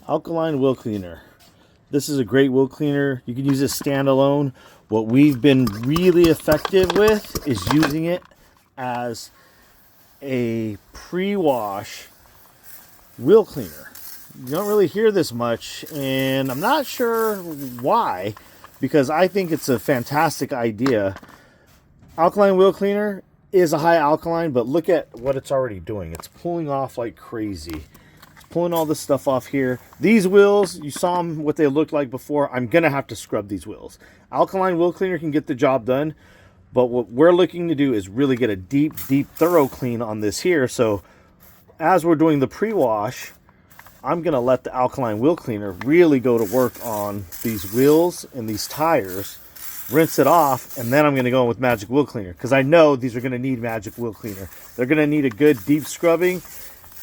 Alkaline wheel cleaner. This is a great wheel cleaner. You can use this standalone. What we've been really effective with is using it as a pre-wash wheel cleaner. You don't really hear this much, and I'm not sure why, because I think it's a fantastic idea. Alkaline wheel cleaner is a high alkaline, but look at what it's already doing. It's pulling off like crazy. It's pulling all this stuff off here. These wheels, you saw them, what they looked like before. I'm gonna have to scrub these wheels. Alkaline wheel cleaner can get the job done, but what we're looking to do is really get a deep thorough clean on this here. So as we're doing the pre-wash, I'm gonna let the alkaline wheel cleaner really go to work on these wheels and these tires, rinse it off, and then I'm gonna go in with magic wheel cleaner, because I know these are gonna need magic wheel cleaner. They're gonna need a good deep scrubbing,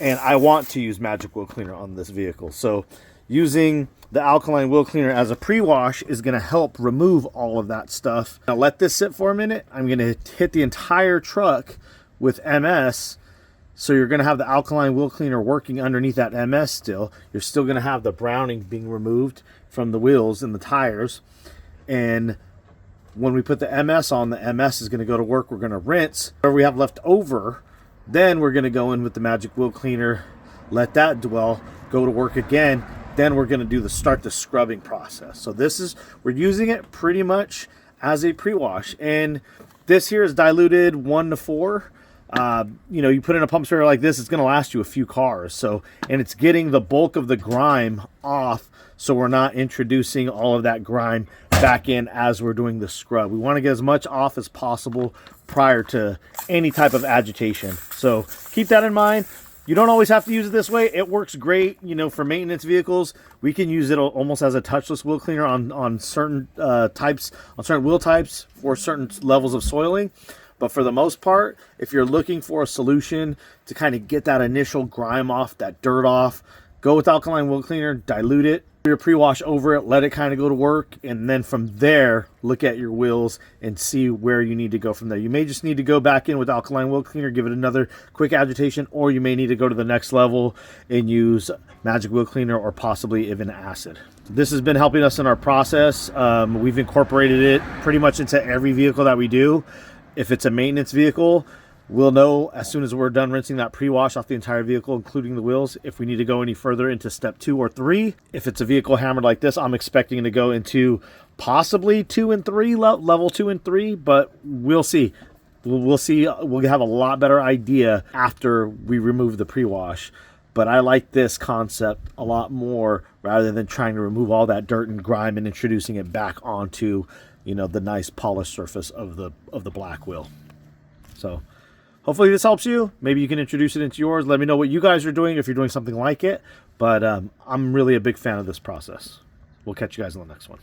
and I want to use magic wheel cleaner on this vehicle. So using the alkaline wheel cleaner as a pre-wash is gonna help remove all of that stuff. Now let this sit for a minute. I'm gonna hit the entire truck with MS. So you're going to have the alkaline wheel cleaner working underneath that MS still. You're still going to have the browning being removed from the wheels and the tires. And when we put the MS on, the MS is going to go to work. We're going to rinse whatever we have left over. Then we're going to go in with the magic wheel cleaner, let that dwell, go to work again. Then we're going to do start the scrubbing process. So we're using it pretty much as a pre-wash. And this here is diluted 1:4. You put in a pump sprayer like this, it's going to last you a few cars. So, and it's getting the bulk of the grime off, so we're not introducing all of that grime back in as we're doing the scrub. We want to get as much off as possible prior to any type of agitation. So keep that in mind. You don't always have to use it this way. It works great, for maintenance vehicles. We can use it almost as a touchless wheel cleaner on certain types, on certain wheel types for certain levels of soiling. But for the most part, if you're looking for a solution to kind of get that initial grime off, that dirt off, go with alkaline wheel cleaner, dilute it, your pre-wash over it, let it kind of go to work, and then from there, look at your wheels and see where you need to go from there. You may just need to go back in with alkaline wheel cleaner, give it another quick agitation, or you may need to go to the next level and use magic wheel cleaner or possibly even acid. This has been helping us in our process. We've incorporated it pretty much into every vehicle that we do. If it's a maintenance vehicle, we'll know as soon as we're done rinsing that pre-wash off the entire vehicle, including the wheels, if we need to go any further into step 2 or 3. If it's a vehicle hammered like this, I'm expecting to go into possibly 2 and 3, level 2 and 3, but we'll see. We'll see. We'll have a lot better idea after we remove the pre-wash. But I like this concept a lot more, rather than trying to remove all that dirt and grime and introducing it back onto the nice polished surface of the black wheel. So hopefully this helps you. Maybe you can introduce it into yours. Let me know what you guys are doing if you're doing something like it. But I'm really a big fan of this process. We'll catch you guys in the next one.